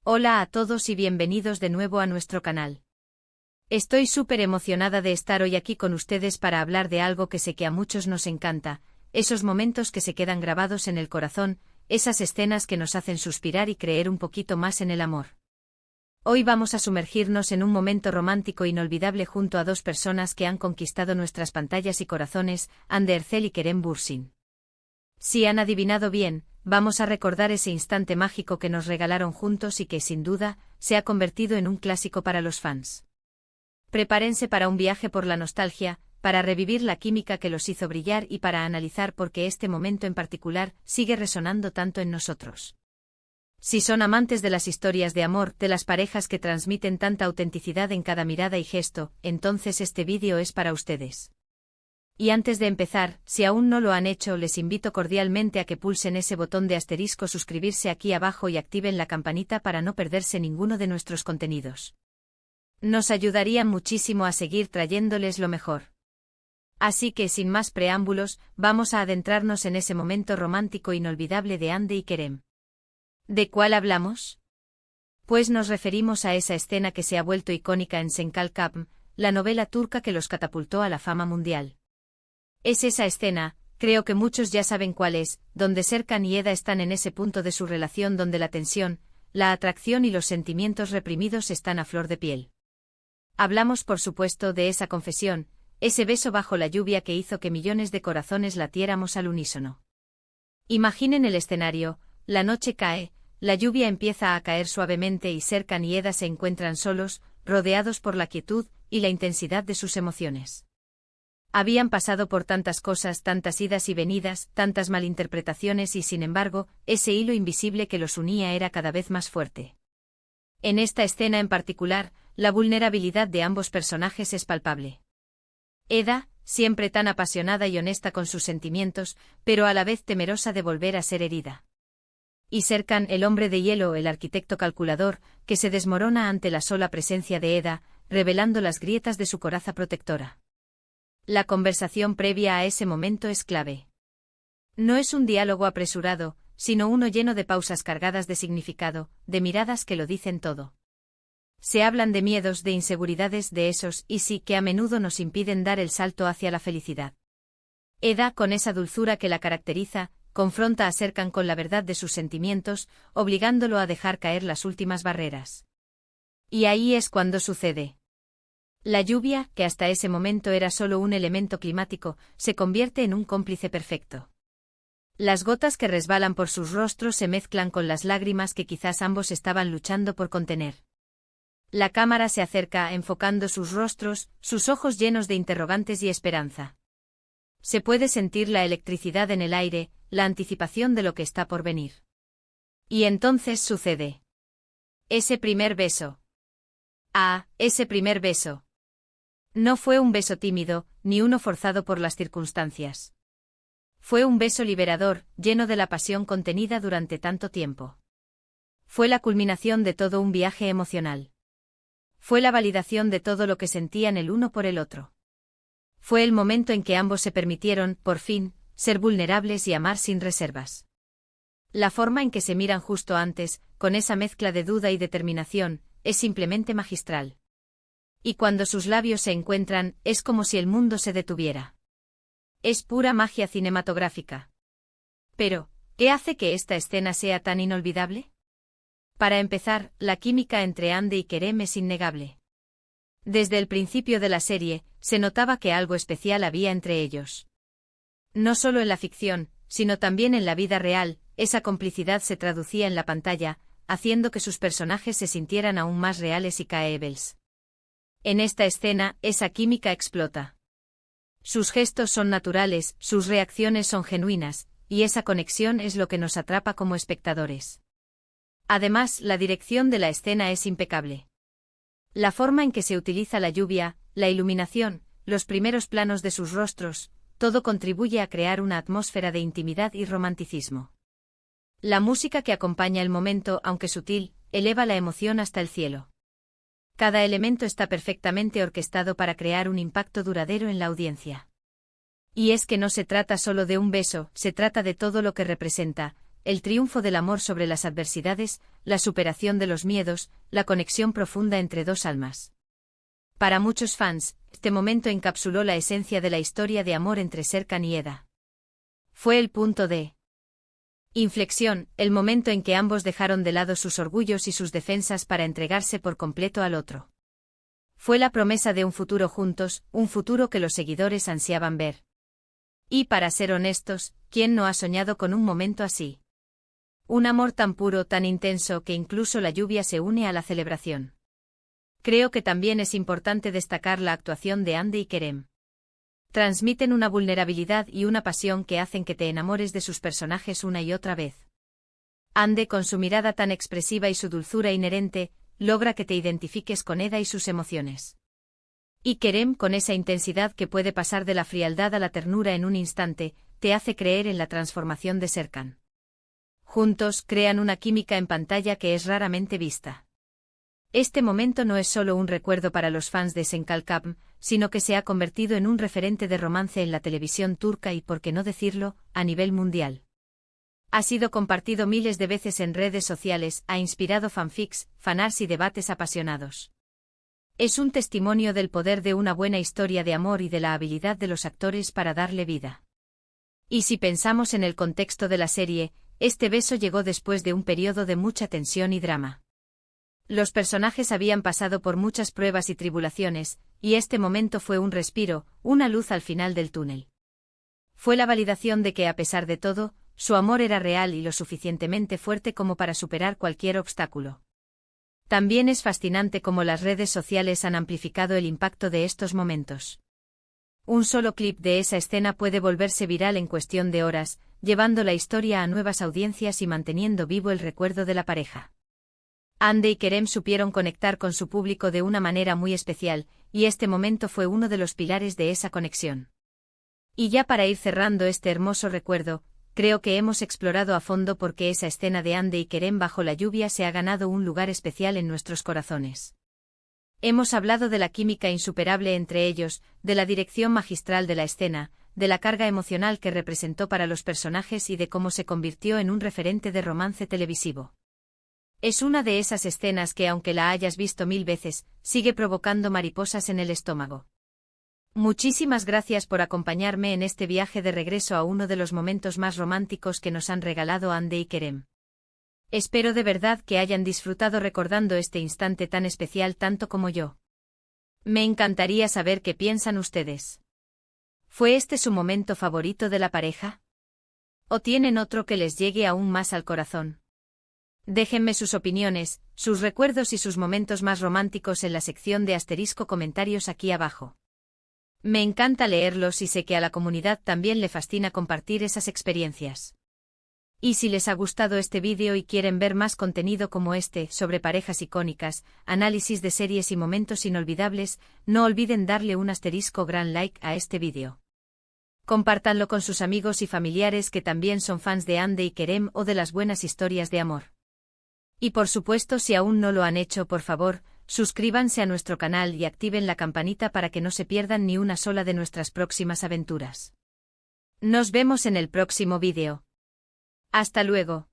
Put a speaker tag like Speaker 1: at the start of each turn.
Speaker 1: Hola a todos y bienvenidos de nuevo a nuestro canal. Estoy súper emocionada de estar hoy aquí con ustedes para hablar de algo que sé que a muchos nos encanta, esos momentos que se quedan grabados en el corazón, esas escenas que nos hacen suspirar y creer un poquito más en el amor. Hoy vamos a sumergirnos en un momento romántico inolvidable junto a dos personas que han conquistado nuestras pantallas y corazones, Hande Erçel y Kerem Bürsin. Si han adivinado bien, vamos a recordar ese instante mágico que nos regalaron juntos y que, sin duda, se ha convertido en un clásico para los fans. Prepárense para un viaje por la nostalgia, para revivir la química que los hizo brillar y para analizar por qué este momento en particular sigue resonando tanto en nosotros. Si son amantes de las historias de amor, de las parejas que transmiten tanta autenticidad en cada mirada y gesto, entonces este vídeo es para ustedes. Y antes de empezar, si aún no lo han hecho, les invito cordialmente a que pulsen ese botón de asterisco suscribirse aquí abajo y activen la campanita para no perderse ninguno de nuestros contenidos. Nos ayudarían muchísimo a seguir trayéndoles lo mejor. Así que sin más preámbulos, vamos a adentrarnos en ese momento romántico inolvidable de Hande y Kerem. ¿De cuál hablamos? Pues nos referimos a esa escena que se ha vuelto icónica en Sen Kalkapm, la novela turca que los catapultó a la fama mundial. Es esa escena, creo que muchos ya saben cuál es, donde Serkan y Eda están en ese punto de su relación donde la tensión, la atracción y los sentimientos reprimidos están a flor de piel. Hablamos por supuesto de esa confesión, ese beso bajo la lluvia que hizo que millones de corazones latiéramos al unísono. Imaginen el escenario, la noche cae, la lluvia empieza a caer suavemente y Serkan y Eda se encuentran solos, rodeados por la quietud y la intensidad de sus emociones. Habían pasado por tantas cosas, tantas idas y venidas, tantas malinterpretaciones y sin embargo, ese hilo invisible que los unía era cada vez más fuerte. En esta escena en particular, la vulnerabilidad de ambos personajes es palpable. Eda, siempre tan apasionada y honesta con sus sentimientos, pero a la vez temerosa de volver a ser herida. Y Serkan, el hombre de hielo, el arquitecto calculador, que se desmorona ante la sola presencia de Eda, revelando las grietas de su coraza protectora. La conversación previa a ese momento es clave. No es un diálogo apresurado, sino uno lleno de pausas cargadas de significado, de miradas que lo dicen todo. Se hablan de miedos, de inseguridades, de esos y sí que a menudo nos impiden dar el salto hacia la felicidad. Eda, con esa dulzura que la caracteriza, confronta a Serkan con la verdad de sus sentimientos, obligándolo a dejar caer las últimas barreras. Y ahí es cuando sucede. La lluvia, que hasta ese momento era solo un elemento climático, se convierte en un cómplice perfecto. Las gotas que resbalan por sus rostros se mezclan con las lágrimas que quizás ambos estaban luchando por contener. La cámara se acerca enfocando sus rostros, sus ojos llenos de interrogantes y esperanza. Se puede sentir la electricidad en el aire, la anticipación de lo que está por venir. Y entonces sucede. Ese primer beso. Ah, ese primer beso. No fue un beso tímido, ni uno forzado por las circunstancias. Fue un beso liberador, lleno de la pasión contenida durante tanto tiempo. Fue la culminación de todo un viaje emocional. Fue la validación de todo lo que sentían el uno por el otro. Fue el momento en que ambos se permitieron, por fin, ser vulnerables y amar sin reservas. La forma en que se miran justo antes, con esa mezcla de duda y determinación, es simplemente magistral. Y cuando sus labios se encuentran, es como si el mundo se detuviera. Es pura magia cinematográfica. Pero, ¿qué hace que esta escena sea tan inolvidable? Para empezar, la química entre Hande y Kerem es innegable. Desde el principio de la serie, se notaba que algo especial había entre ellos. No solo en la ficción, sino también en la vida real, esa complicidad se traducía en la pantalla, haciendo que sus personajes se sintieran aún más reales y caebles. En esta escena, esa química explota. Sus gestos son naturales, sus reacciones son genuinas, y esa conexión es lo que nos atrapa como espectadores. Además, la dirección de la escena es impecable. La forma en que se utiliza la lluvia, la iluminación, los primeros planos de sus rostros, todo contribuye a crear una atmósfera de intimidad y romanticismo. La música que acompaña el momento, aunque sutil, eleva la emoción hasta el cielo. Cada elemento está perfectamente orquestado para crear un impacto duradero en la audiencia. Y es que no se trata solo de un beso, se trata de todo lo que representa, el triunfo del amor sobre las adversidades, la superación de los miedos, la conexión profunda entre dos almas. Para muchos fans, este momento encapsuló la esencia de la historia de amor entre Serkan y Eda. Fue el punto de inflexión, el momento en que ambos dejaron de lado sus orgullos y sus defensas para entregarse por completo al otro. Fue la promesa de un futuro juntos, un futuro que los seguidores ansiaban ver. Y para ser honestos, ¿quién no ha soñado con un momento así? Un amor tan puro, tan intenso que incluso la lluvia se une a la celebración. Creo que también es importante destacar la actuación de Hande y Kerem. Transmiten una vulnerabilidad y una pasión que hacen que te enamores de sus personajes una y otra vez. Hande, con su mirada tan expresiva y su dulzura inherente, logra que te identifiques con Eda y sus emociones. Y Kerem, con esa intensidad que puede pasar de la frialdad a la ternura en un instante, te hace creer en la transformación de Serkan. Juntos crean una química en pantalla que es raramente vista. Este momento no es solo un recuerdo para los fans de Senkalkam, sino que se ha convertido en un referente de romance en la televisión turca y, por qué no decirlo, a nivel mundial. Ha sido compartido miles de veces en redes sociales, ha inspirado fanfics, fanarts y debates apasionados. Es un testimonio del poder de una buena historia de amor y de la habilidad de los actores para darle vida. Y si pensamos en el contexto de la serie, este beso llegó después de un periodo de mucha tensión y drama. Los personajes habían pasado por muchas pruebas y tribulaciones, y este momento fue un respiro, una luz al final del túnel. Fue la validación de que, a pesar de todo, su amor era real y lo suficientemente fuerte como para superar cualquier obstáculo. También es fascinante cómo las redes sociales han amplificado el impacto de estos momentos. Un solo clip de esa escena puede volverse viral en cuestión de horas, llevando la historia a nuevas audiencias y manteniendo vivo el recuerdo de la pareja. Hande y Kerem supieron conectar con su público de una manera muy especial, y este momento fue uno de los pilares de esa conexión. Y ya para ir cerrando este hermoso recuerdo, creo que hemos explorado a fondo por qué esa escena de Hande y Kerem bajo la lluvia se ha ganado un lugar especial en nuestros corazones. Hemos hablado de la química insuperable entre ellos, de la dirección magistral de la escena, de la carga emocional que representó para los personajes y de cómo se convirtió en un referente de romance televisivo. Es una de esas escenas que, aunque la hayas visto 1000 veces, sigue provocando mariposas en el estómago. Muchísimas gracias por acompañarme en este viaje de regreso a uno de los momentos más románticos que nos han regalado Hande y Kerem. Espero de verdad que hayan disfrutado recordando este instante tan especial tanto como yo. Me encantaría saber qué piensan ustedes. ¿Fue este su momento favorito de la pareja? ¿O tienen otro que les llegue aún más al corazón? Déjenme sus opiniones, sus recuerdos y sus momentos más románticos en la sección de *comentarios aquí abajo. Me encanta leerlos y sé que a la comunidad también le fascina compartir esas experiencias. Y si les ha gustado este vídeo y quieren ver más contenido como este sobre parejas icónicas, análisis de series y momentos inolvidables, no olviden darle un gran like a este vídeo. Compártanlo con sus amigos y familiares que también son fans de Hande y Kerem o de las buenas historias de amor. Y por supuesto, si aún no lo han hecho, por favor, suscríbanse a nuestro canal y activen la campanita para que no se pierdan ni una sola de nuestras próximas aventuras. Nos vemos en el próximo vídeo. Hasta luego.